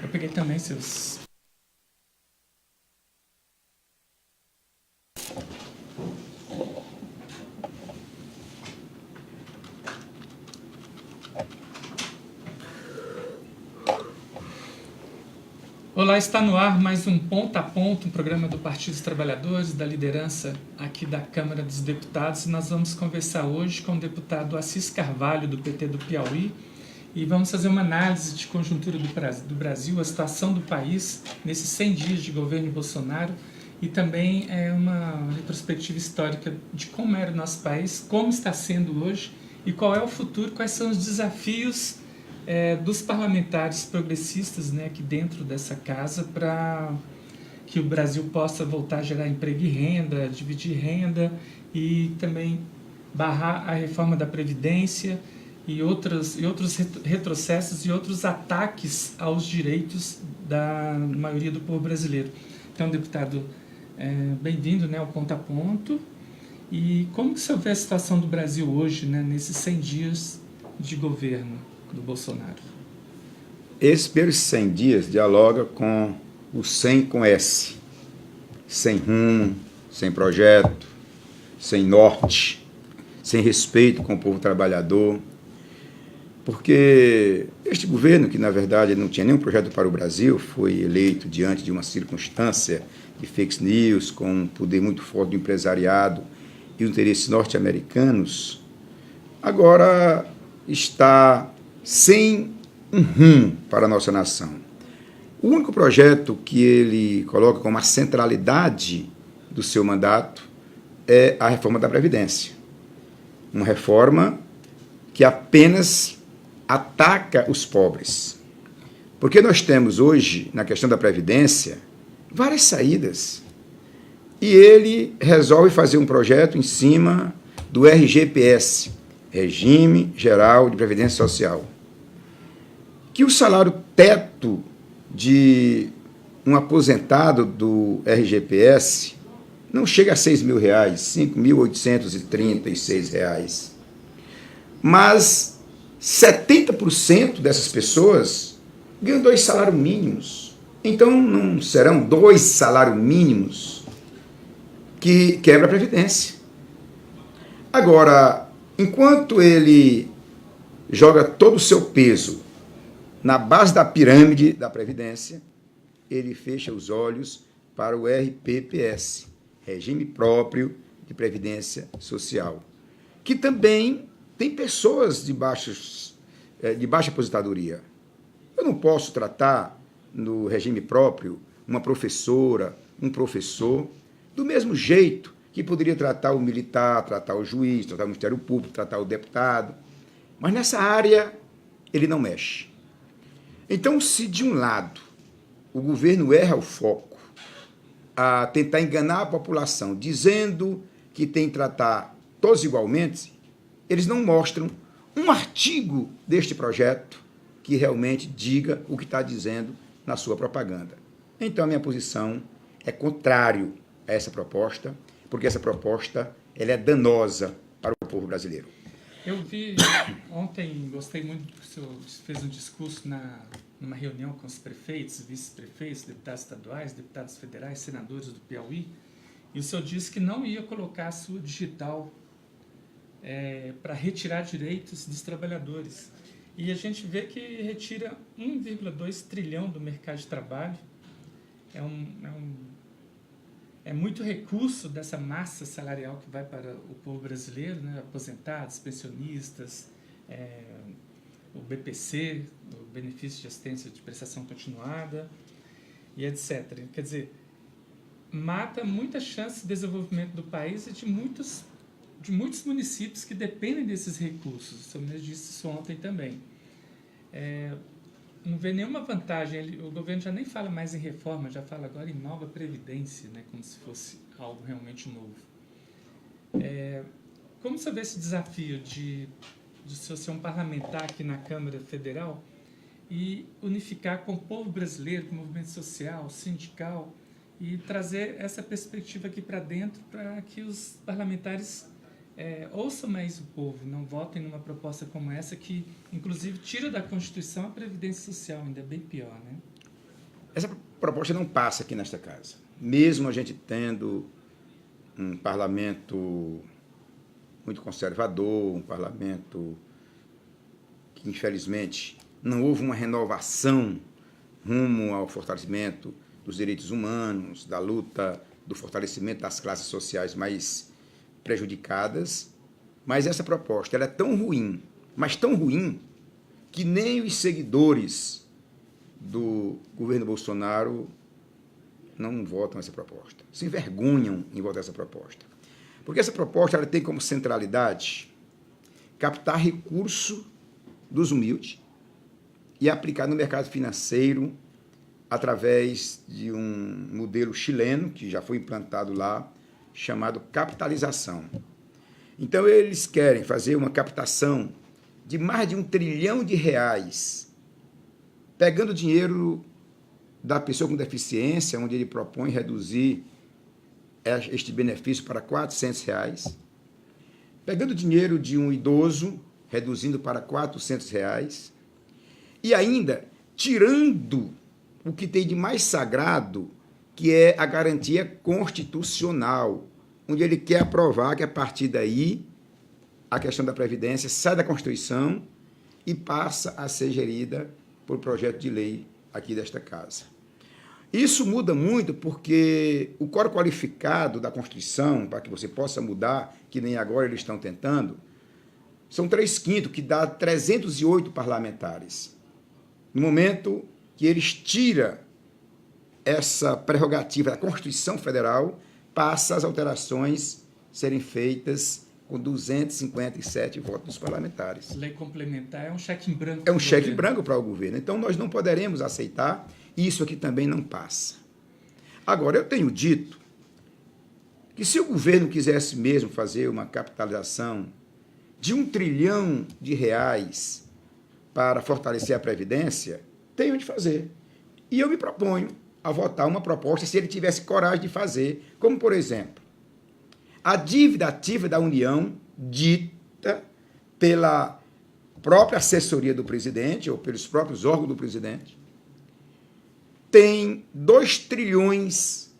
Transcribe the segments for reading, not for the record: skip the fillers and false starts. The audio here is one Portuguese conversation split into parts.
Eu peguei também seus... Olá, está no ar mais um Ponto a Ponto, um programa do Partido dos Trabalhadores, da liderança aqui da Câmara dos Deputados. E nós vamos conversar hoje com o deputado Assis Carvalho, do PT do Piauí, e vamos fazer uma análise de conjuntura do Brasil, a situação do país nesses 100 dias de governo Bolsonaro, e também uma retrospectiva histórica de como era o nosso país, como está sendo hoje e qual é o futuro, quais são os desafios dos parlamentares progressistas, né, aqui dentro dessa casa, para que o Brasil possa voltar a gerar emprego e renda, dividir renda e também barrar a reforma da Previdência e outros retrocessos e outros ataques aos direitos da maioria do povo brasileiro. Então, deputado, bem-vindo, né, ao Ponto a Ponto. E como que você vê a situação do Brasil hoje, né, nesses 100 dias de governo do Bolsonaro? Esses primeiros 100 dias dialoga com o 100 com S. Sem rumo, sem projeto, sem norte, sem respeito com o povo trabalhador. Porque este governo, que na verdade não tinha nenhum projeto para o Brasil, foi eleito diante de uma circunstância de fake news, com um poder muito forte do empresariado e os interesses norte-americanos, agora está sem um rumo para a nossa nação. O único projeto que ele coloca como a centralidade do seu mandato é a reforma da Previdência. Uma reforma que apenas ataca os pobres. Porque nós temos hoje, na questão da Previdência, várias saídas. E ele resolve fazer um projeto em cima do RGPS, Regime Geral de Previdência Social, que o salário teto de um aposentado do RGPS não chega a R$6.000, R$5.836. Mas 70% dessas pessoas ganham 2 salários mínimos. Então, não serão 2 salários mínimos que quebra a Previdência. Agora, enquanto ele joga todo o seu peso na base da pirâmide da Previdência, ele fecha os olhos para o RPPS, Regime Próprio de Previdência Social, que também tem pessoas de baixa aposentadoria. Eu não posso tratar no regime próprio uma professora, um professor, do mesmo jeito que poderia tratar o militar, tratar o juiz, tratar o Ministério Público, tratar o deputado. Mas nessa área ele não mexe. Então, se de um lado o governo erra o foco a tentar enganar a população, dizendo que tem que tratar todos igualmente, eles não mostram um artigo deste projeto que realmente diga o que está dizendo na sua propaganda. Então, a minha posição é contrário a essa proposta, porque essa proposta ela é danosa para o povo brasileiro. Eu vi ontem, gostei muito que o senhor fez um discurso numa reunião com os prefeitos, vice-prefeitos, deputados estaduais, deputados federais, senadores do Piauí, e o senhor disse que não ia colocar a sua digital para retirar direitos dos trabalhadores. E a gente vê que retira 1,2 trilhão do mercado de trabalho. É muito recurso dessa massa salarial que vai para o povo brasileiro, né? Aposentados, pensionistas, o BPC, o Benefício de Assistência de Prestação Continuada, e etc. Quer dizer, mata muita chance de desenvolvimento do país e de muitos municípios que dependem desses recursos. O senhor mesmo disse isso ontem também. Não vê nenhuma vantagem, o governo já nem fala mais em reforma, já fala agora em nova previdência, né, como se fosse algo realmente novo. Como você vê esse desafio de ser um parlamentar aqui na Câmara Federal e unificar com o povo brasileiro, com o movimento social, sindical, e trazer essa perspectiva aqui para dentro para que os parlamentares ouçam mais o povo, não votem numa proposta como essa que, inclusive, tira da Constituição a Previdência Social, ainda é bem pior, né? Essa proposta não passa aqui nesta casa. Mesmo a gente tendo um parlamento muito conservador, um parlamento que, infelizmente, não houve uma renovação rumo ao fortalecimento dos direitos humanos, da luta, do fortalecimento das classes sociais mais prejudicadas, mas essa proposta ela é tão ruim, mas tão ruim, que nem os seguidores do governo Bolsonaro não votam essa proposta, se envergonham em votar essa proposta. Porque essa proposta ela tem como centralidade captar recurso dos humildes e aplicar no mercado financeiro através de um modelo chileno, que já foi implantado lá, chamado capitalização. Então, eles querem fazer uma captação de mais de R$1 trilhão, pegando dinheiro da pessoa com deficiência, onde ele propõe reduzir este benefício para R$400, pegando dinheiro de um idoso, reduzindo para R$400, e ainda tirando o que tem de mais sagrado, que é a garantia constitucional, onde ele quer aprovar que, a partir daí, a questão da Previdência sai da Constituição e passa a ser gerida por projeto de lei aqui desta casa. Isso muda muito porque o quórum qualificado da Constituição, para que você possa mudar, que nem agora eles estão tentando, são 3/5, que dá 308 parlamentares. No momento que eles tiram essa prerrogativa da Constituição Federal, passa as alterações serem feitas com 257 votos dos parlamentares. Lei complementar é um cheque em branco. É um cheque em branco para o governo. Então, nós não poderemos aceitar, e isso aqui também não passa. Agora, eu tenho dito que se o governo quisesse mesmo fazer uma capitalização de R$1 trilhão para fortalecer a Previdência, tem onde fazer. E eu me proponho a votar uma proposta se ele tivesse coragem de fazer, como, por exemplo, a dívida ativa da União, dita pela própria assessoria do presidente, ou pelos próprios órgãos do presidente, tem 2 trilhões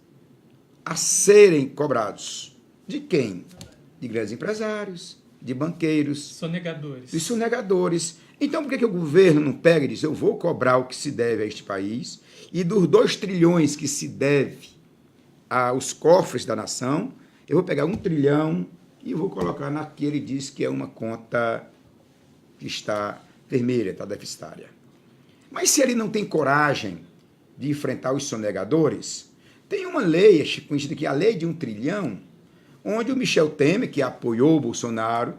a serem cobrados. De quem? De grandes empresários, de banqueiros. Sonegadores. De sonegadores. Então, por que o governo não pega e diz, eu vou cobrar o que se deve a este país, e dos 2 trilhões que se deve aos cofres da nação, eu vou pegar 1 trilhão e vou colocar na que ele diz que é uma conta que está vermelha, está deficitária. Mas se ele não tem coragem de enfrentar os sonegadores, tem uma lei, conhecida aqui, a lei de 1 trilhão, onde o Michel Temer, que apoiou o Bolsonaro,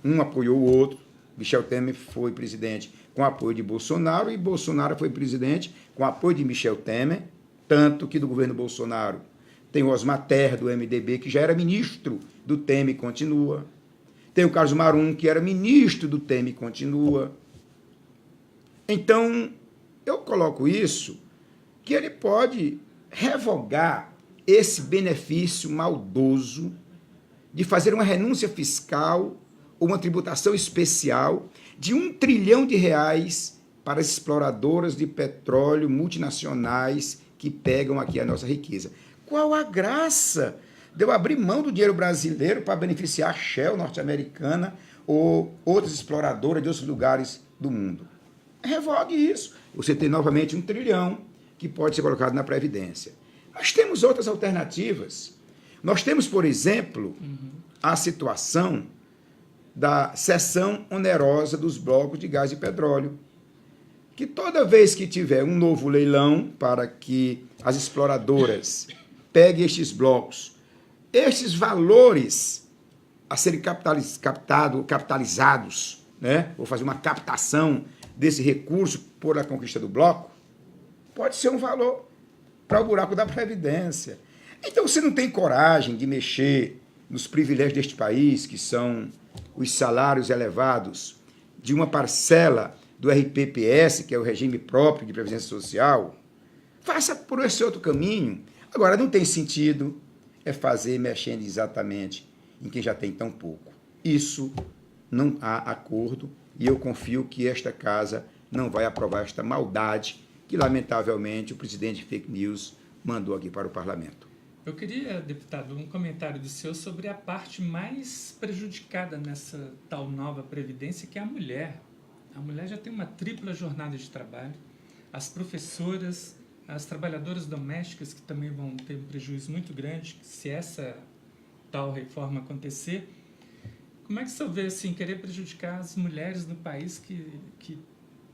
um apoiou o outro, Michel Temer foi presidente com apoio de Bolsonaro e Bolsonaro foi presidente com apoio de Michel Temer, tanto que do governo Bolsonaro tem o Osmar Terra, do MDB, que já era ministro do Temer e continua. Tem o Carlos Marum, que era ministro do Temer e continua. Então, eu coloco isso, que ele pode revogar esse benefício maldoso de fazer uma renúncia fiscal ou uma tributação especial de R$1 trilhão para as exploradoras de petróleo multinacionais que pegam aqui a nossa riqueza. Qual a graça de eu abrir mão do dinheiro brasileiro para beneficiar a Shell norte-americana ou outras exploradoras de outros lugares do mundo? Revogue isso. Você tem novamente R$1 trilhão que pode ser colocado na Previdência. Nós temos outras alternativas. Nós temos, por exemplo, a situação da cessão onerosa dos blocos de gás e petróleo, que toda vez que tiver um novo leilão para que as exploradoras peguem estes blocos, estes valores a serem capitalizados, né? Vou fazer uma captação desse recurso por a conquista do bloco, pode ser um valor para o buraco da Previdência. Então, você não tem coragem de mexer nos privilégios deste país, que são os salários elevados de uma parcela do RPPS, que é o regime próprio de previdência social, faça por esse outro caminho. Agora, não tem sentido fazer mexendo exatamente em quem já tem tão pouco. Isso não há acordo e eu confio que esta casa não vai aprovar esta maldade que, lamentavelmente, o presidente de fake news mandou aqui para o parlamento. Eu queria, deputado, um comentário do senhor sobre a parte mais prejudicada nessa tal nova Previdência, que é a mulher. A mulher já tem uma tripla jornada de trabalho. As professoras, as trabalhadoras domésticas, que também vão ter um prejuízo muito grande se essa tal reforma acontecer. Como é que o senhor vê, assim, querer prejudicar as mulheres no país que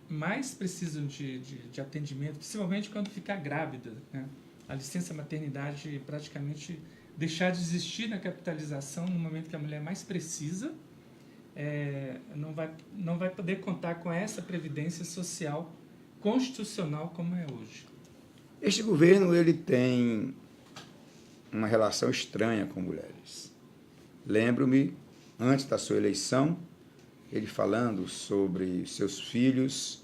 mais precisam de atendimento, principalmente quando ficar grávida, né? A licença maternidade praticamente deixar de existir na capitalização no momento que a mulher mais precisa, não vai poder contar com essa previdência social constitucional como é hoje. Este governo ele tem uma relação estranha com mulheres. Lembro-me, antes da sua eleição, ele falando sobre seus filhos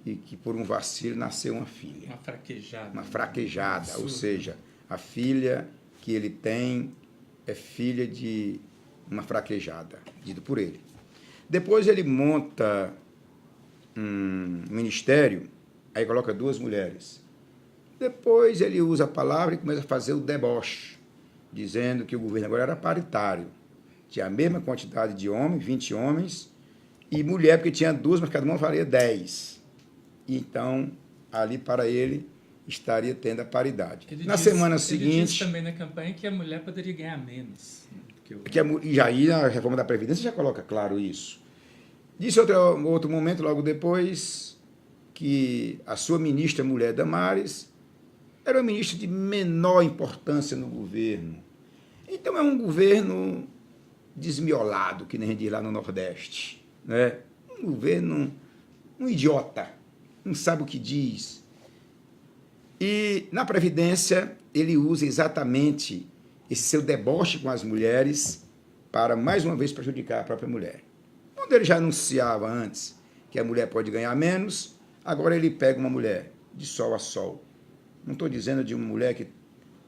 e que por um vacilo nasceu uma filha. Uma fraquejada. Uma fraquejada, Absurdo. ou seja, a filha que ele tem é filha de uma fraquejada, dito por ele. Depois ele monta um ministério, aí coloca 2 mulheres. Depois ele usa a palavra e começa a fazer o deboche, dizendo que o governo agora era paritário. Tinha a mesma quantidade de homens, 20 homens, e mulher, porque tinha 2, mas cada uma faria 10. Então, ali para ele, estaria tendo a paridade. Na semana seguinte... Ele disse também na campanha que a mulher poderia ganhar menos. E já aí a reforma da Previdência já coloca claro isso. Disse outro momento, logo depois, que a sua ministra mulher Damares era uma ministra de menor importância no governo. Então é um governo desmiolado, que nem a gente diz lá no Nordeste, né? Um governo, um idiota, não sabe o que diz. E na Previdência ele usa exatamente esse seu deboche com as mulheres para, mais uma vez, prejudicar a própria mulher. Quando ele já anunciava antes que a mulher pode ganhar menos, agora ele pega uma mulher de sol a sol. Não estou dizendo de uma mulher que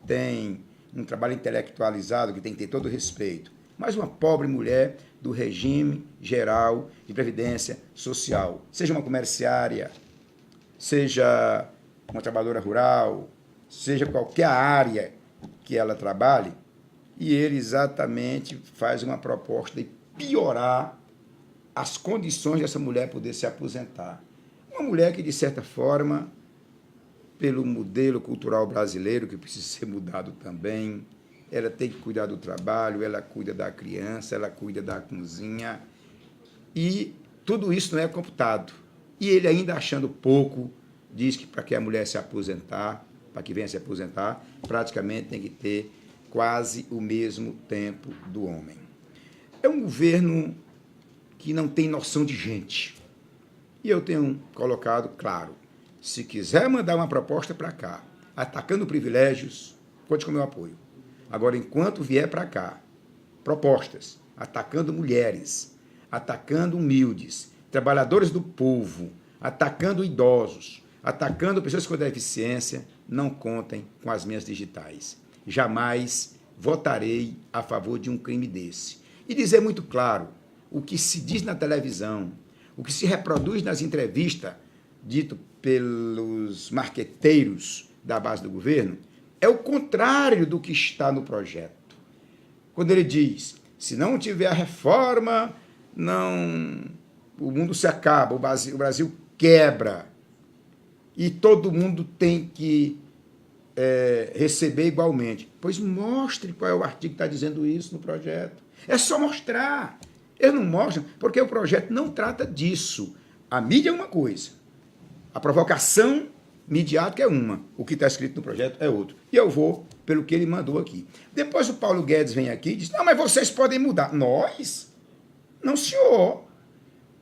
tem um trabalho intelectualizado, que tem que ter todo o respeito, mas uma pobre mulher do regime geral de previdência social, seja uma comerciária, seja uma trabalhadora rural, seja qualquer área que ela trabalhe, e ele exatamente faz uma proposta de piorar as condições dessa mulher poder se aposentar. Uma mulher que, de certa forma, pelo modelo cultural brasileiro, que precisa ser mudado também, ela tem que cuidar do trabalho, ela cuida da criança, ela cuida da cozinha, e tudo isso não é computado. E ele, ainda achando pouco, diz que para que a mulher se aposentar, para que venha se aposentar, praticamente tem que ter quase o mesmo tempo do homem. É um governo que não tem noção de gente. E eu tenho colocado claro, se quiser mandar uma proposta para cá, atacando privilégios, conte com o meu apoio. Agora, enquanto vier para cá, propostas, atacando mulheres, atacando humildes, trabalhadores do povo, atacando idosos, atacando pessoas com deficiência, não contem com as minhas digitais. Jamais votarei a favor de um crime desse. E dizer muito claro, o que se diz na televisão, o que se reproduz nas entrevistas, dito pelos marqueteiros da base do governo, é o contrário do que está no projeto. Quando ele diz, se não tiver a reforma, o mundo se acaba, o Brasil quebra, e todo mundo tem que receber igualmente. Pois mostre qual é o artigo que está dizendo isso no projeto. É só mostrar. Eles não mostram, porque o projeto não trata disso. A mídia é uma coisa, a provocação midiática é uma, o que está escrito no projeto é outro. E eu vou pelo que ele mandou aqui. Depois o Paulo Guedes vem aqui e diz, não, mas vocês podem mudar. Nós? Não, senhor.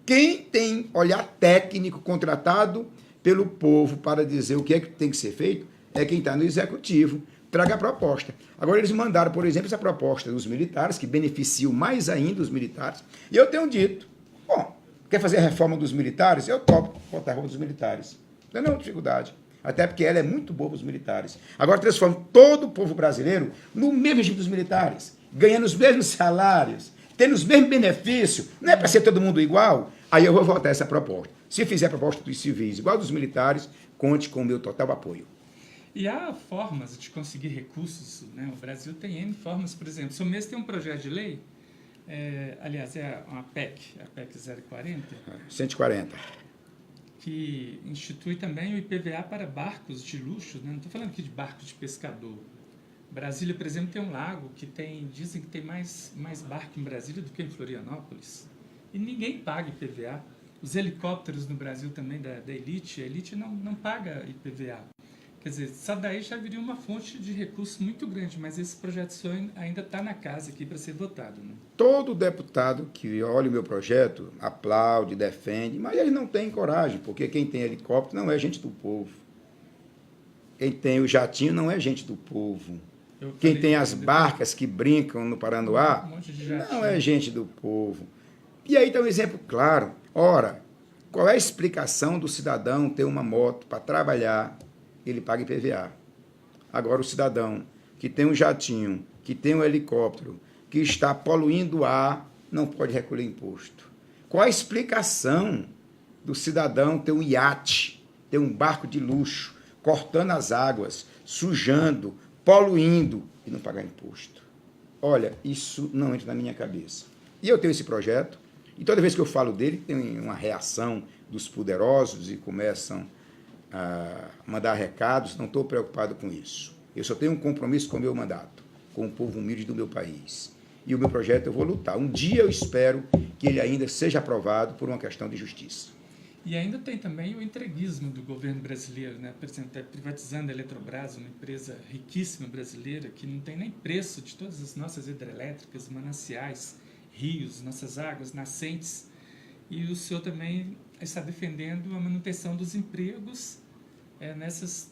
Quem tem olhar técnico contratado pelo povo para dizer o que é que tem que ser feito é quem está no executivo. Traga a proposta. Agora eles mandaram, por exemplo, essa proposta dos militares, que beneficiam mais ainda os militares. E eu tenho dito, bom, quer fazer a reforma dos militares? Eu topo votar a reforma dos militares. Não tem nenhuma dificuldade. Até porque ela é muito boa para os militares. Agora transforma todo o povo brasileiro no mesmo regime dos militares, ganhando os mesmos salários, tendo os mesmos benefícios. Não é para ser todo mundo igual? Aí eu vou votar essa proposta. Se fizer a proposta dos civis igual a dos militares, conte com o meu total apoio. E há formas de conseguir recursos, né? O Brasil tem N formas, por exemplo. O senhor mesmo tem um projeto de lei, aliás, é uma PEC, a PEC 040. 140. Que institui também o IPVA para barcos de luxo, né? Não estou falando aqui de barcos de pescador. Brasília, por exemplo, tem um lago que dizem que tem mais barco em Brasília do que em Florianópolis. E ninguém paga IPVA. Os helicópteros no Brasil também, da Elite, a Elite não paga IPVA. Quer dizer, só daí já viria uma fonte de recurso muito grande, mas esse projeto de sonho ainda está na casa aqui para ser votado. Né? Todo deputado que olha o meu projeto aplaude, defende, mas ele não tem coragem, porque quem tem helicóptero não é gente do povo. Quem tem o jatinho não é gente do povo. Quem tem as barcas que brincam no Paranoá não é gente do povo. E aí está um exemplo claro. Ora, qual é a explicação do cidadão ter uma moto para trabalhar? Ele paga IPVA. Agora, o cidadão que tem um jatinho, que tem um helicóptero, que está poluindo o ar, não pode recolher imposto. Qual a explicação do cidadão ter um iate, ter um barco de luxo, cortando as águas, sujando, poluindo e não pagar imposto? Olha, isso não entra na minha cabeça. E eu tenho esse projeto, e toda vez que eu falo dele, tem uma reação dos poderosos e começam a mandar recados. Não estou preocupado com isso. Eu só tenho um compromisso com o meu mandato, com o povo humilde do meu país. E o meu projeto eu vou lutar. Um dia eu espero que ele ainda seja aprovado por uma questão de justiça. E ainda tem também o entreguismo do governo brasileiro, né? Por exemplo, privatizando a Eletrobras, uma empresa riquíssima brasileira, que não tem nem preço de todas as nossas hidrelétricas, mananciais, rios, nossas águas, nascentes. E o senhor também está defendendo a manutenção dos empregos nessas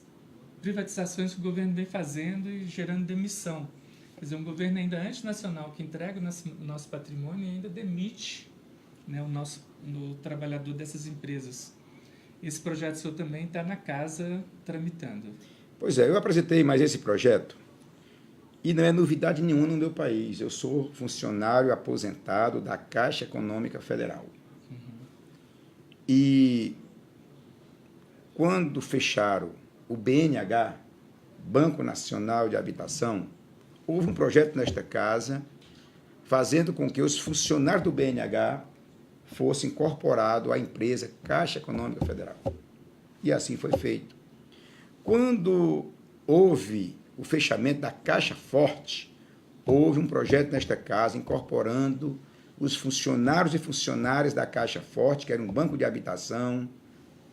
privatizações que o governo vem fazendo e gerando demissão. Quer dizer, um governo ainda antinacional que entrega o nosso patrimônio e ainda demite, né, o trabalhador dessas empresas. Esse projeto seu também está na casa tramitando. Pois é, eu apresentei mais esse projeto e não é novidade nenhuma no meu país. Eu sou funcionário aposentado da Caixa Econômica Federal. E quando fecharam o BNH, Banco Nacional de Habitação, houve um projeto nesta casa fazendo com que os funcionários do BNH fossem incorporados à empresa Caixa Econômica Federal. E assim foi feito. Quando houve o fechamento da Caixa Forte, houve um projeto nesta casa incorporando os funcionários e funcionárias da Caixa Forte, que era um banco de habitação,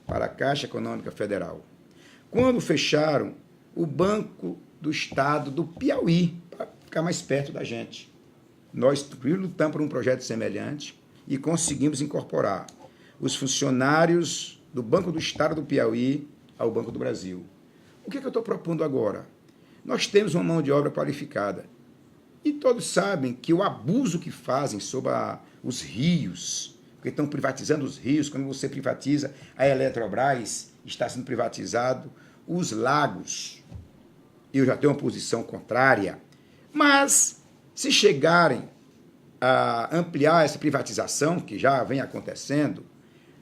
para a Caixa Econômica Federal. Quando fecharam o Banco do Estado do Piauí, para ficar mais perto da gente, nós lutamos por um projeto semelhante e conseguimos incorporar os funcionários do Banco do Estado do Piauí ao Banco do Brasil. O que eu estou propondo agora? Nós temos uma mão de obra qualificada. E todos sabem que o abuso que fazem sobre os rios, porque estão privatizando os rios, quando você privatiza a Eletrobras, está sendo privatizado os lagos. Eu já tenho uma posição contrária, mas se chegarem a ampliar essa privatização, que já vem acontecendo,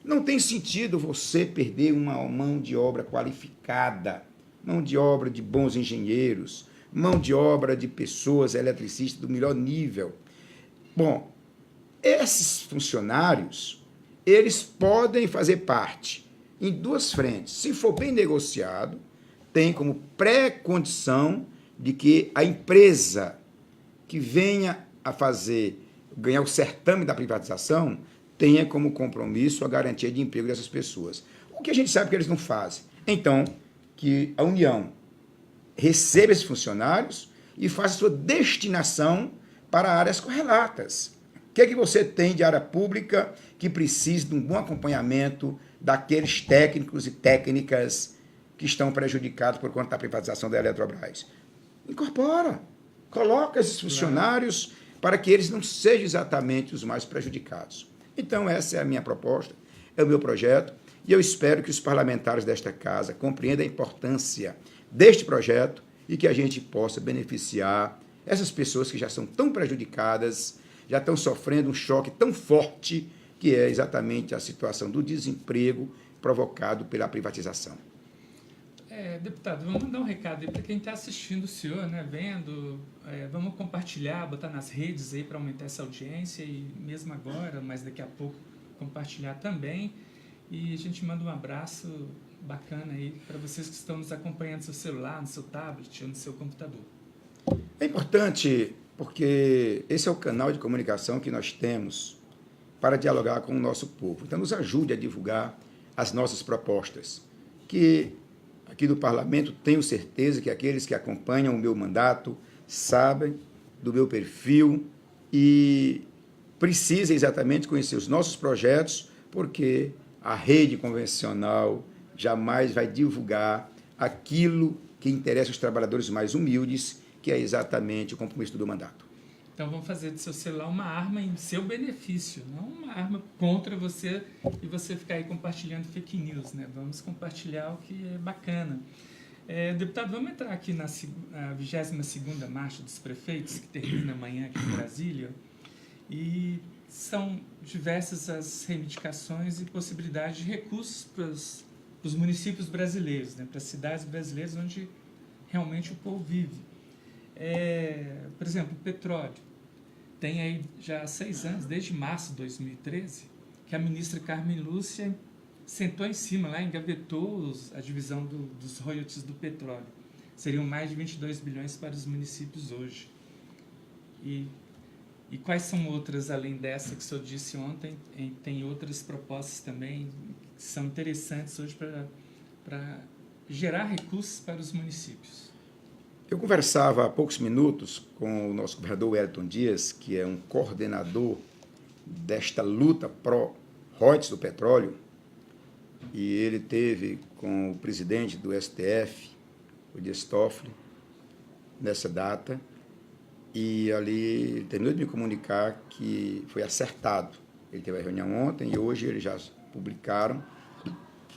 não tem sentido você perder uma mão de obra qualificada, mão de obra de bons engenheiros, mão de obra de pessoas eletricistas do melhor nível. Bom, esses funcionários, eles podem fazer parte em duas frentes. Se for bem negociado, tem como pré-condição de que a empresa que venha a ganhar o certame da privatização, tenha como compromisso a garantia de emprego dessas pessoas. O que a gente sabe que eles não fazem. Então, que a União receba esses funcionários e faça sua destinação para áreas correlatas. O que é que você tem de área pública que precisa de um bom acompanhamento daqueles técnicos e técnicas que estão prejudicados por conta da privatização da Eletrobras? Incorpora, coloca esses funcionários para que eles não sejam exatamente os mais prejudicados. Então, essa é a minha proposta, é o meu projeto, e eu espero que os parlamentares desta casa compreendam a importância deste projeto e que a gente possa beneficiar essas pessoas que já são tão prejudicadas, já estão sofrendo um choque tão forte que é exatamente a situação do desemprego provocado pela privatização. Deputado, vamos mandar um recado aí para quem está assistindo o senhor, né, vendo, vamos compartilhar, botar nas redes aí para aumentar essa audiência e mesmo agora, mas daqui a pouco compartilhar também. E a gente manda um abraço bacana aí para vocês que estão nos acompanhando no seu celular, no seu tablet ou no seu computador. É importante porque esse é o canal de comunicação que nós temos para dialogar com o nosso povo. Então, nos ajude a divulgar as nossas propostas, que aqui do Parlamento tenho certeza que aqueles que acompanham o meu mandato sabem do meu perfil e precisam exatamente conhecer os nossos projetos, porque a rede convencional jamais vai divulgar aquilo que interessa aos trabalhadores mais humildes, que é exatamente o compromisso do mandato. Então vamos fazer do seu celular uma arma em seu benefício, não uma arma contra você e você ficar aí compartilhando fake news, né? Vamos compartilhar o que é bacana. Deputado, vamos entrar aqui na 22ª Marcha dos Prefeitos, que termina amanhã aqui em Brasília, e são diversas as reivindicações e possibilidades de recursos para os municípios brasileiros, né? Para as cidades brasileiras onde realmente o povo vive. Por exemplo, o petróleo. Tem aí já há 6 anos, desde março de 2013, que a ministra Carmen Lúcia sentou em cima, lá engavetou a divisão dos royalties do petróleo. Seriam mais de 22 bilhões para os municípios hoje. E quais são outras, além dessa que o senhor disse ontem? Tem outras propostas também que são interessantes hoje para gerar recursos para os municípios. Eu conversava há poucos minutos com o nosso governador Wellington Dias, que é um coordenador desta luta pró-royalties do petróleo, e ele teve com o presidente do STF, o Dias Toffoli, nessa data, e ali ele terminou de me comunicar que foi acertado. Ele teve a reunião ontem e hoje eles já publicaram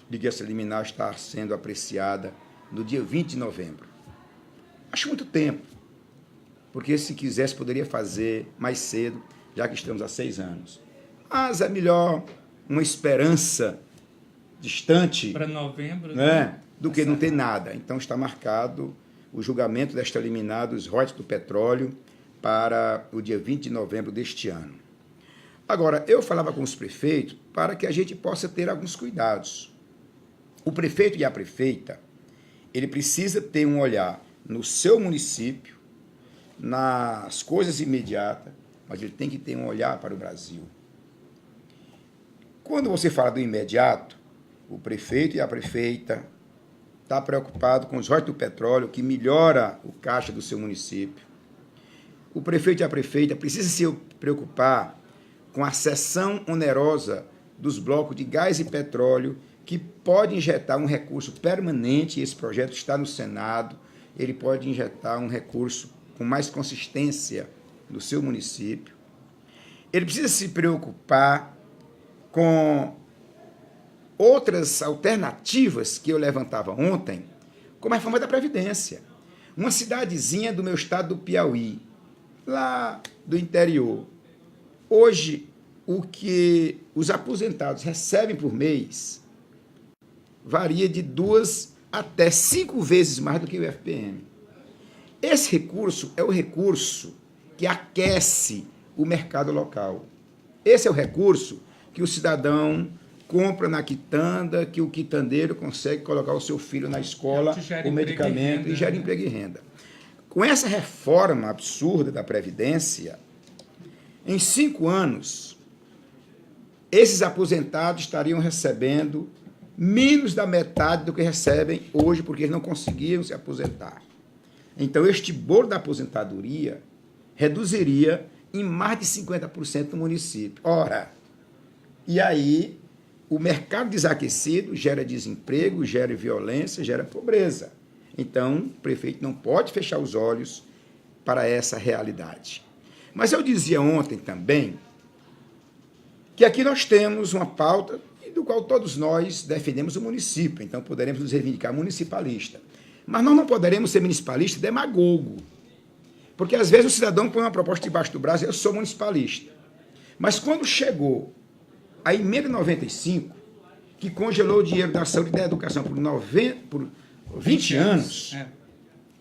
de que essa liminar está sendo apreciada no dia 20 de novembro. Acho muito tempo, porque se quisesse poderia fazer mais cedo, já que estamos há 6 anos. Mas é melhor uma esperança distante para novembro, né, do que não ter nada. Então está marcado o julgamento desta liminar dos royalties do petróleo para o dia 20 de novembro deste ano. Agora, eu falava com os prefeitos para que a gente possa ter alguns cuidados. O prefeito e a prefeita, ele precisa ter um olhar no seu município, nas coisas imediatas, mas ele tem que ter um olhar para o Brasil. Quando você fala do imediato, o prefeito e a prefeita estão preocupados com os royalties do petróleo, que melhora o caixa do seu município. O prefeito e a prefeita precisam se preocupar com a cessão onerosa dos blocos de gás e petróleo, que pode injetar um recurso permanente, e esse projeto está no Senado, ele pode injetar um recurso com mais consistência no seu município. Ele precisa se preocupar com outras alternativas que eu levantava ontem, como a reforma da Previdência. Uma cidadezinha do meu estado do Piauí, lá do interior, hoje o que os aposentados recebem por mês varia de 2 até 5 vezes mais do que o FPM. Esse recurso é o recurso que aquece o mercado local. Esse é o recurso que o cidadão compra na quitanda, que o quitandeiro consegue colocar o seu filho na escola, o medicamento, e gera emprego e renda. Com essa reforma absurda da Previdência, em 5 anos, esses aposentados estariam recebendo menos da metade do que recebem hoje, porque eles não conseguiram se aposentar. Então, este bolo da aposentadoria reduziria em mais de 50% no município. Ora, e aí o mercado desaquecido gera desemprego, gera violência, gera pobreza. Então, o prefeito não pode fechar os olhos para essa realidade. Mas eu dizia ontem também que aqui nós temos uma pauta do qual todos nós defendemos o município, então poderemos nos reivindicar municipalista. Mas nós não poderemos ser municipalista demagogo, porque às vezes o cidadão põe uma proposta debaixo do braço e eu sou municipalista. Mas quando chegou a emenda 95, que congelou o dinheiro da saúde e da educação por 20 anos,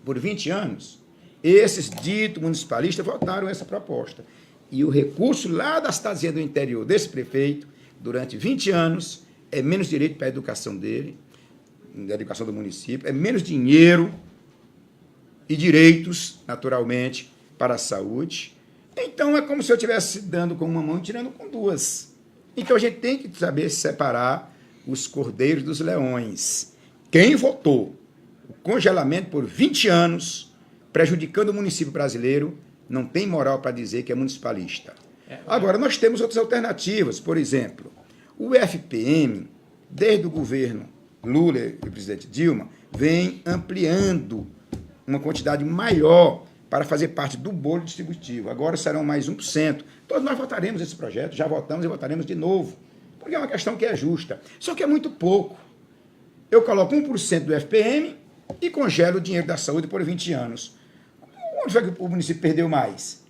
por 20 anos, esses ditos municipalistas votaram essa proposta. E o recurso lá da cidadezinha do interior desse prefeito, durante 20 anos, é menos direito para a educação dele, da educação do município, é menos dinheiro e direitos, naturalmente, para a saúde. Então, é como se eu estivesse dando com uma mão e tirando com duas. Então, a gente tem que saber separar os cordeiros dos leões. Quem votou o congelamento por 20 anos, prejudicando o município brasileiro, não tem moral para dizer que é municipalista. Agora, nós temos outras alternativas. Por exemplo, o FPM, desde o governo Lula e o presidente Dilma, vem ampliando uma quantidade maior para fazer parte do bolo distributivo. Agora serão mais 1%. Todos nós votaremos esse projeto, já votamos e votaremos de novo, porque é uma questão que é justa. Só que é muito pouco. Eu coloco 1% do FPM e congelo o dinheiro da saúde por 20 anos. Onde foi que o município perdeu mais?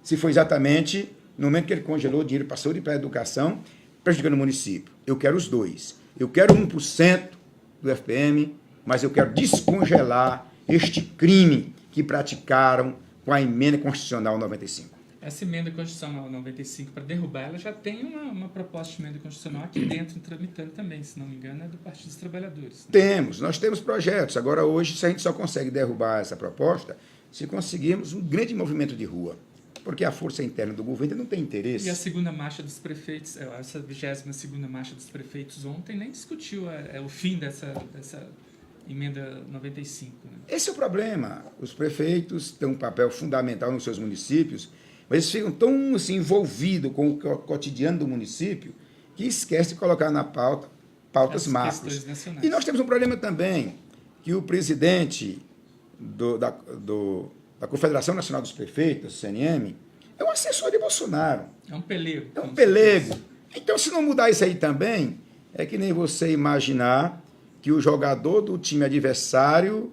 Se foi exatamente no momento que ele congelou o dinheiro para a saúde e para a educação, prejudicando o município. Eu quero os dois. Eu quero 1% do FPM, mas eu quero descongelar este crime que praticaram com a emenda constitucional 95. Essa emenda constitucional 95, para derrubar ela, já tem uma proposta de emenda constitucional aqui dentro, tramitando também, se não me engano, é do Partido dos Trabalhadores. Né? Nós temos projetos. Agora, hoje, se a gente só consegue derrubar essa proposta, se conseguirmos um grande movimento de rua, porque a força interna do governo não tem interesse. E a segunda marcha dos prefeitos, essa 22ª marcha dos prefeitos ontem, nem discutiu o fim dessa emenda 95. Né? Esse é o problema. Os prefeitos têm um papel fundamental nos seus municípios, mas eles ficam tão assim, envolvidos com o cotidiano do município que esquecem de colocar na pautas macros. E nós temos um problema também, que o presidente da Confederação Nacional dos Prefeitos, CNM, é um assessor de Bolsonaro. É um pelego. É um pelego. Então, se não mudar isso aí também, é que nem você imaginar que o jogador do time adversário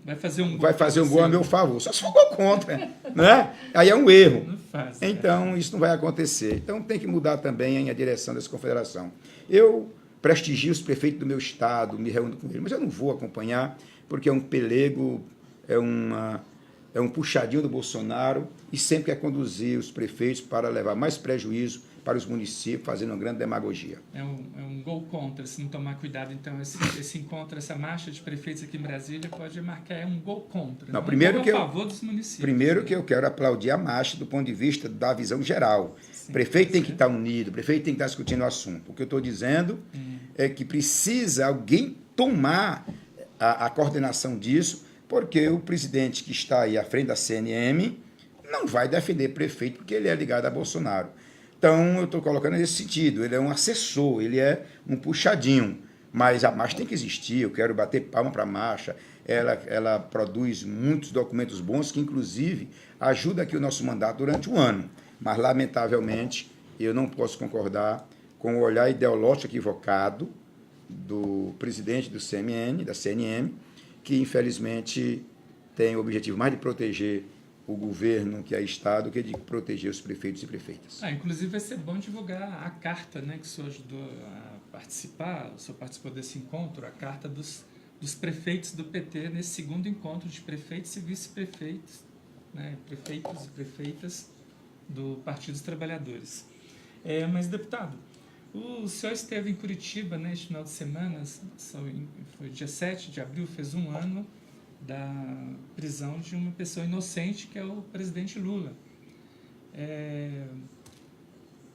vai fazer um gol a meu favor. Só se for gol contra, né? Aí é um erro. Não faz, então, isso não vai acontecer. Então, tem que mudar também a direção dessa confederação. Eu prestigio os prefeitos do meu estado, me reúno com eles, mas eu não vou acompanhar, porque é um pelego, é um puxadinho do Bolsonaro e sempre quer conduzir os prefeitos para levar mais prejuízo para os municípios, fazendo uma grande demagogia. É um gol contra, se não tomar cuidado. Então, esse encontro, essa marcha de prefeitos aqui em Brasília pode marcar um gol contra. Não, primeiro que a favor dos municípios. Primeiro que eu quero aplaudir a marcha do ponto de vista da visão geral. Sim, o prefeito tem que estar unido, o prefeito tem que estar discutindo o assunto. O que eu estou dizendo é que precisa alguém tomar a coordenação disso, porque o presidente que está aí à frente da CNM não vai defender prefeito porque ele é ligado a Bolsonaro. Então, eu estou colocando nesse sentido. Ele é um assessor, ele é um puxadinho. Mas a marcha tem que existir, eu quero bater palma para a marcha. Ela produz muitos documentos bons que, inclusive, ajudam aqui o nosso mandato durante o ano. Mas, lamentavelmente, eu não posso concordar com o olhar ideológico equivocado do presidente do CMN, da CNM, que, infelizmente, tem o objetivo mais de proteger o governo, que é Estado, que de proteger os prefeitos e prefeitas. Inclusive, vai ser bom divulgar a carta, né, que o senhor ajudou a participar, o senhor participou desse encontro, a carta dos prefeitos do PT, nesse segundo encontro de prefeitos e vice-prefeitos, né, prefeitos e prefeitas do Partido dos Trabalhadores. Mas, deputado, o senhor esteve em Curitiba, né, este final de semana, foi dia 7 de abril, fez um ano da prisão de uma pessoa inocente, que é o presidente Lula.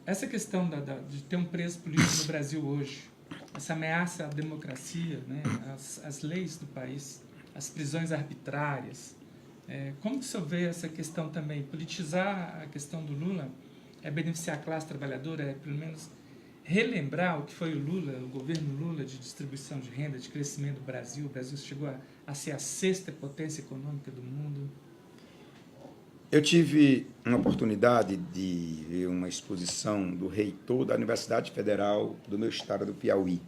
Essa questão de ter um preso político no Brasil hoje, essa ameaça à democracia, né, às leis do país, as prisões arbitrárias, como que o senhor vê essa questão também? Politizar a questão do Lula é beneficiar a classe trabalhadora, é pelo menos relembrar o que foi o governo Lula de distribuição de renda, de crescimento do Brasil. O Brasil chegou a ser a 6ª potência econômica do mundo. Eu tive uma oportunidade de ver uma exposição do reitor da Universidade Federal do meu estado do Piauí.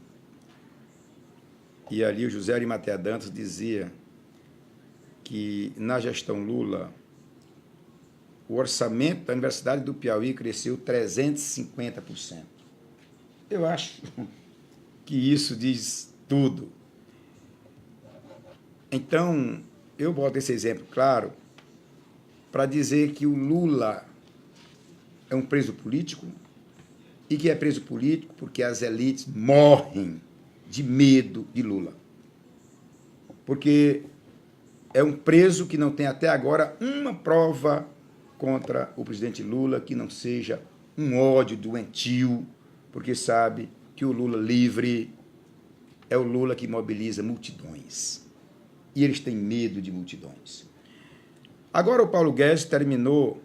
E ali o José Arimatea Dantas dizia que, na gestão Lula, o orçamento da Universidade do Piauí cresceu 350%. Eu acho que isso diz tudo. Então, eu boto esse exemplo claro para dizer que o Lula é um preso político e que é preso político porque as elites morrem de medo de Lula. Porque é um preso que não tem até agora uma prova contra o presidente Lula que não seja um ódio doentio, porque sabe que o Lula livre é o Lula que mobiliza multidões. E eles têm medo de multidões. Agora o Paulo Guedes terminou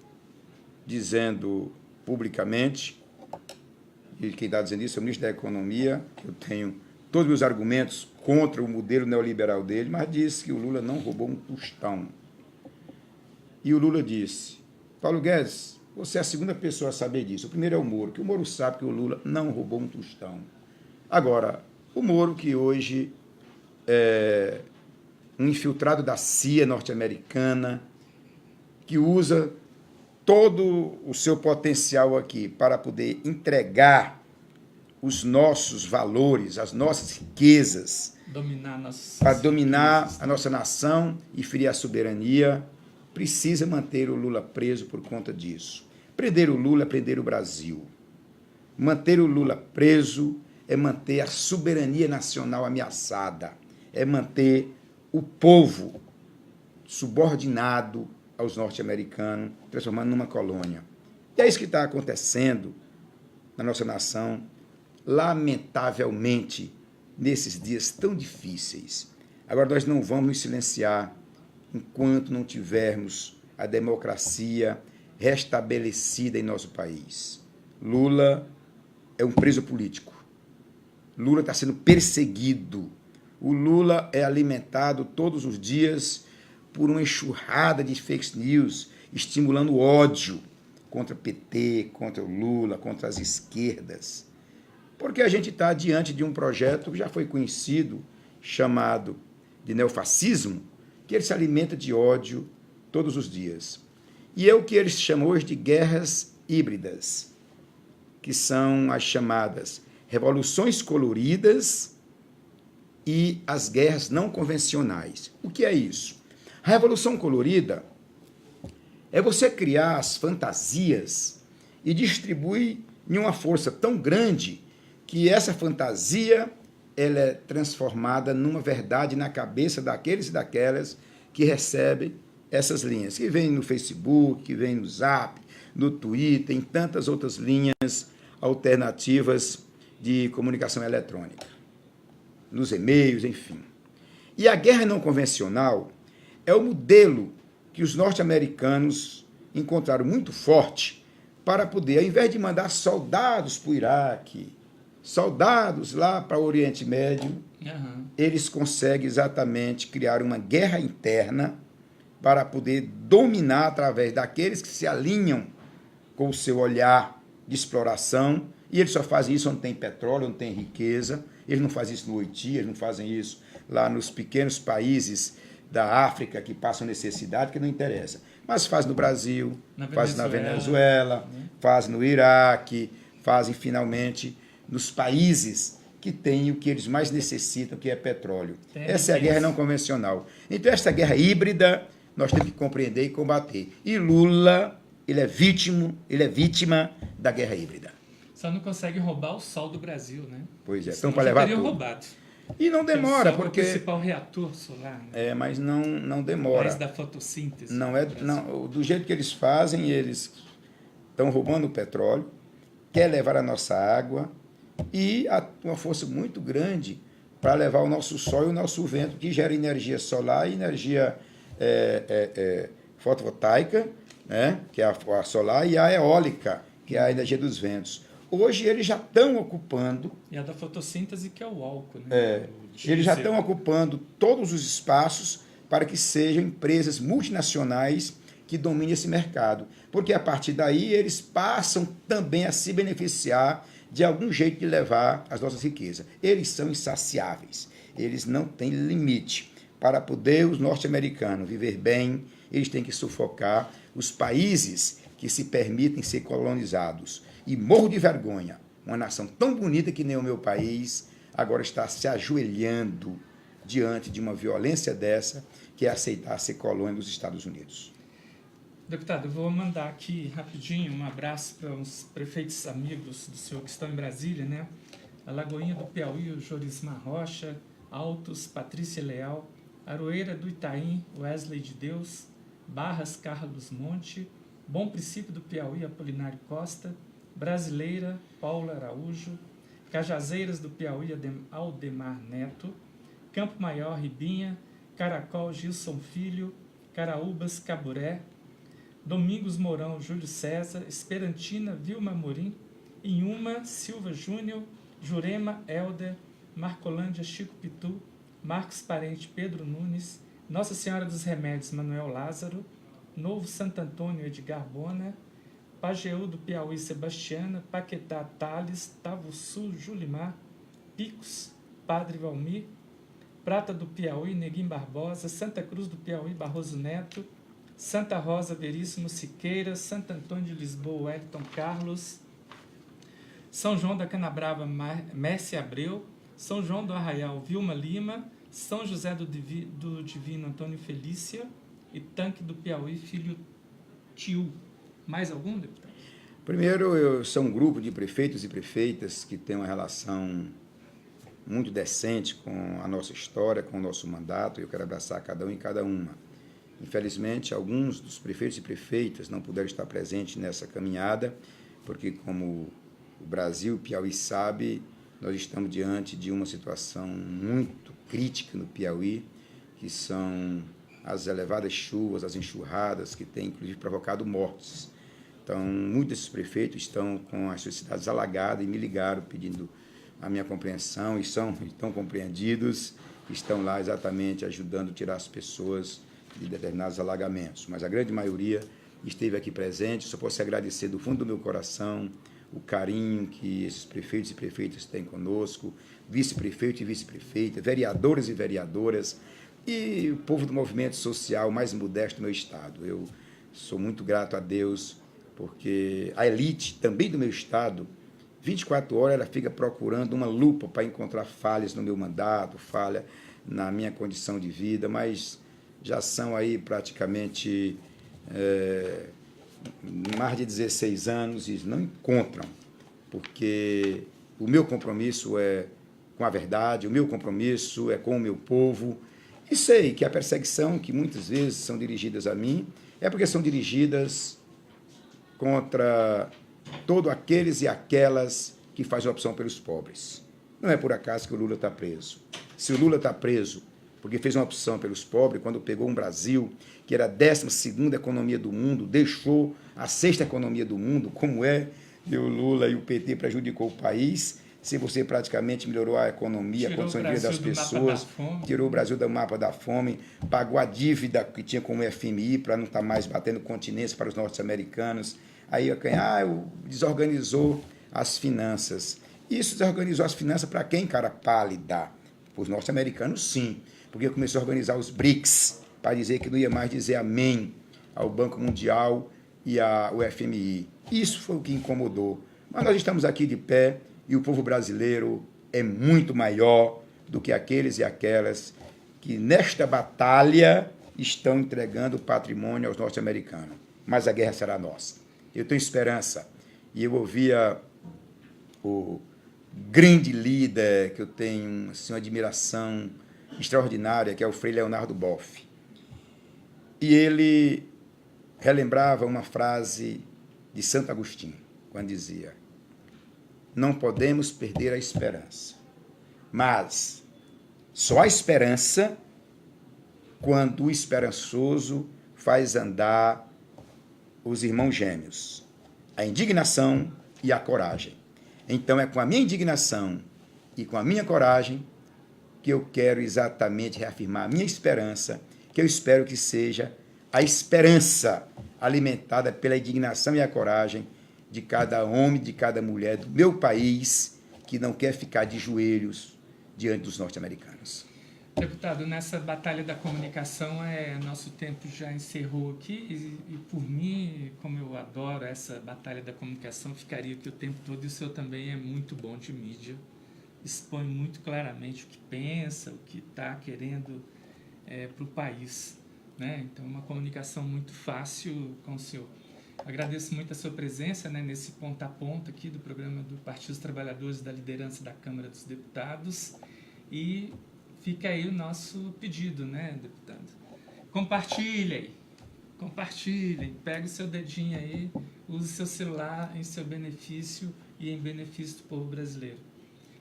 dizendo publicamente, e quem está dizendo isso é o ministro da Economia, eu tenho todos os meus argumentos contra o modelo neoliberal dele, mas disse que o Lula não roubou um tostão. E o Lula disse, Paulo Guedes, você é a segunda pessoa a saber disso. O primeiro é o Moro, que o Moro sabe que o Lula não roubou um tostão. Agora, o Moro, que hoje é um infiltrado da CIA norte-americana, que usa todo o seu potencial aqui para poder entregar os nossos valores, as nossas riquezas, para dominar a nossa nação e ferir a soberania, precisa manter o Lula preso por conta disso. Prender o Lula é prender o Brasil. Manter o Lula preso é manter a soberania nacional ameaçada, é manter o povo subordinado aos norte-americanos, transformando numa colônia. E é isso que está acontecendo na nossa nação, lamentavelmente, nesses dias tão difíceis. Agora, nós não vamos nos silenciar enquanto não tivermos a democracia restabelecida em nosso país. Lula é um preso político. Lula está sendo perseguido. O Lula é alimentado todos os dias por uma enxurrada de fake news, estimulando o ódio contra o PT, contra o Lula, contra as esquerdas. Porque a gente está diante de um projeto que já foi conhecido, chamado de neofascismo, que ele se alimenta de ódio todos os dias. E é o que eles chamam hoje de guerras híbridas, que são as chamadas revoluções coloridas e as guerras não convencionais. O que é isso? A revolução colorida é você criar as fantasias e distribuir em uma força tão grande que essa fantasia ela é transformada numa verdade na cabeça daqueles e daquelas que recebem essas linhas, que vêm no Facebook, que vêm no Zap, no Twitter, em tantas outras linhas alternativas de comunicação eletrônica, nos e-mails, enfim. E a guerra não convencional é o modelo que os norte-americanos encontraram muito forte para poder, ao invés de mandar soldados para o Iraque, soldados lá para o Oriente Médio, eles conseguem exatamente criar uma guerra interna para poder dominar através daqueles que se alinham com o seu olhar de exploração, e eles só fazem isso onde tem petróleo, onde tem riqueza. Eles não fazem isso no Haiti, eles não fazem isso lá nos pequenos países da África que passam necessidade, que não interessa. Mas fazem no Brasil, fazem na Venezuela, fazem no Iraque, fazem finalmente nos países que têm o que eles mais necessitam, que é petróleo. Essa é a guerra não convencional. Então, essa guerra híbrida, nós temos que compreender e combater. E Lula, ele é vítima da guerra híbrida. Só não consegue roubar o sol do Brasil, né? Pois é, então para levar tudo. Roubado. E não demora, porque... É o principal reator solar. Né? É, mas não demora. Mais da fotossíntese. Do jeito que eles fazem, eles estão roubando o petróleo, quer levar a nossa água e uma força muito grande para levar o nosso sol e o nosso vento, que gera energia solar e energia fotovoltaica, né, que é a solar, e a eólica, que é a energia dos ventos. Hoje eles já estão ocupando... E a da fotossíntese, que é o álcool. Né? Eles já estão ocupando todos os espaços para que sejam empresas multinacionais que dominem esse mercado. Porque a partir daí eles passam também a se beneficiar de algum jeito de levar as nossas riquezas. Eles são insaciáveis. Eles não têm limite. Para poder os norte-americanos viver bem, eles têm que sufocar os países que se permitem ser colonizados. E morro de vergonha uma nação tão bonita que nem o meu país, agora está se ajoelhando diante de uma violência dessa, que é aceitar ser colônia dos Estados Unidos. Deputado, eu vou mandar aqui rapidinho um abraço para os prefeitos amigos do senhor que estão em Brasília, né? Alagoinha do Piauí, o Jorismar Rocha, Altos, Patrícia Leal, Aroeira do Itaim, Wesley de Deus, Barras, Carlos Monte, Bom Princípio do Piauí, Apolinário Costa, Brasileira, Paula Araújo, Cajazeiras do Piauí, Aldemar Neto, Campo Maior, Ribinha, Caracol, Gilson Filho, Caraúbas, Caburé, Domingos Mourão, Júlio César, Esperantina, Vilma Morim, Inhuma, Silva Júnior, Jurema, Helder, Marcolândia, Chico Pitu, Marcos Parente, Pedro Nunes, Nossa Senhora dos Remédios, Manuel Lázaro, Novo Santo Antônio, Edgar Bona, Pajeú do Piauí, Sebastiana, Paquetá, Tales, Tavuçu, Julimar, Picos, Padre Valmir, Prata do Piauí, Neguim Barbosa, Santa Cruz do Piauí, Barroso Neto, Santa Rosa, Veríssimo Siqueira, Santo Antônio de Lisboa, Wellington Carlos, São João da Canabrava, Messi Abreu, São João do Arraial, Vilma Lima, São José do Divino, Antônio Felícia e Tanque do Piauí, Filho Tio. Mais algum, deputado? Primeiro, são um grupo de prefeitos e prefeitas que tem uma relação muito decente com a nossa história, com o nosso mandato, e eu quero abraçar cada um e cada uma. Infelizmente, alguns dos prefeitos e prefeitas não puderam estar presentes nessa caminhada, porque, como o Brasil, o Piauí sabe, nós estamos diante de uma situação muito crítica no Piauí, que são as elevadas chuvas, as enxurradas, que têm, inclusive, provocado mortes. Então, muitos desses prefeitos estão com as suas cidades alagadas e me ligaram pedindo a minha compreensão, e estão compreendidos, estão lá exatamente ajudando a tirar as pessoas de determinados alagamentos. Mas a grande maioria esteve aqui presente. Só posso agradecer do fundo do meu coração o carinho que esses prefeitos e prefeitas têm conosco, vice-prefeito e vice-prefeita, vereadores e vereadoras, e o povo do movimento social mais modesto do meu estado. Eu sou muito grato a Deus, porque a elite também do meu estado, 24 horas ela fica procurando uma lupa para encontrar falhas no meu mandato, falha na minha condição de vida, mas já são aí praticamente mais de 16 anos e não encontram, porque o meu compromisso é com a verdade, o meu compromisso é com o meu povo, e sei que a perseguição que muitas vezes são dirigidas a mim é porque são dirigidas contra todos aqueles e aquelas que fazem opção pelos pobres. Não é por acaso que o Lula está preso. Se o Lula está preso porque fez uma opção pelos pobres, quando pegou um Brasil, que era a 12ª economia do mundo, deixou a 6ª economia do mundo, como é, e o Lula e o PT prejudicou o país, se você praticamente melhorou a economia, a condição de vida das pessoas, tirou o Brasil do mapa da fome, pagou a dívida que tinha com o FMI para não estar mais batendo continência para os norte-americanos, aí desorganizou as finanças. Isso desorganizou as finanças para quem, cara pálida? Para os norte-americanos, sim, porque começou a organizar os BRICS, para dizer que não ia mais dizer amém ao Banco Mundial e ao FMI. Isso foi o que incomodou. Mas nós estamos aqui de pé e o povo brasileiro é muito maior do que aqueles e aquelas que, nesta batalha, estão entregando o patrimônio aos norte-americanos. Mas a guerra será nossa. Eu tenho esperança. E eu ouvia o grande líder que eu tenho assim, uma admiração extraordinária, que é o Frei Leonardo Boff. E ele relembrava uma frase de Santo Agostinho, quando dizia: não podemos perder a esperança, mas só a esperança quando o esperançoso faz andar os irmãos gêmeos, a indignação e a coragem. Então é com a minha indignação e com a minha coragem que eu quero exatamente reafirmar a minha esperança, que eu espero que seja a esperança alimentada pela indignação e a coragem de cada homem, de cada mulher do meu país, que não quer ficar de joelhos diante dos norte-americanos. Deputado, nessa batalha da comunicação, nosso tempo já encerrou aqui e por mim, como eu adoro essa batalha da comunicação, ficaria aqui o tempo todo e o senhor também é muito bom de mídia, expõe muito claramente o que pensa, o que está querendo para o país, né? Então, uma comunicação muito fácil com o senhor. Agradeço muito a sua presença, né, nesse ponta a ponta aqui do programa do Partido dos Trabalhadores e da liderança da Câmara dos Deputados e fica aí o nosso pedido, né, deputado? Compartilhem, pegue o seu dedinho aí, use seu celular em seu benefício e em benefício do povo brasileiro.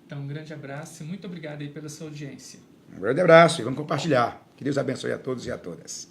Então, um grande abraço e muito obrigado aí pela sua audiência. Um grande abraço e vamos compartilhar. Que Deus abençoe a todos e a todas.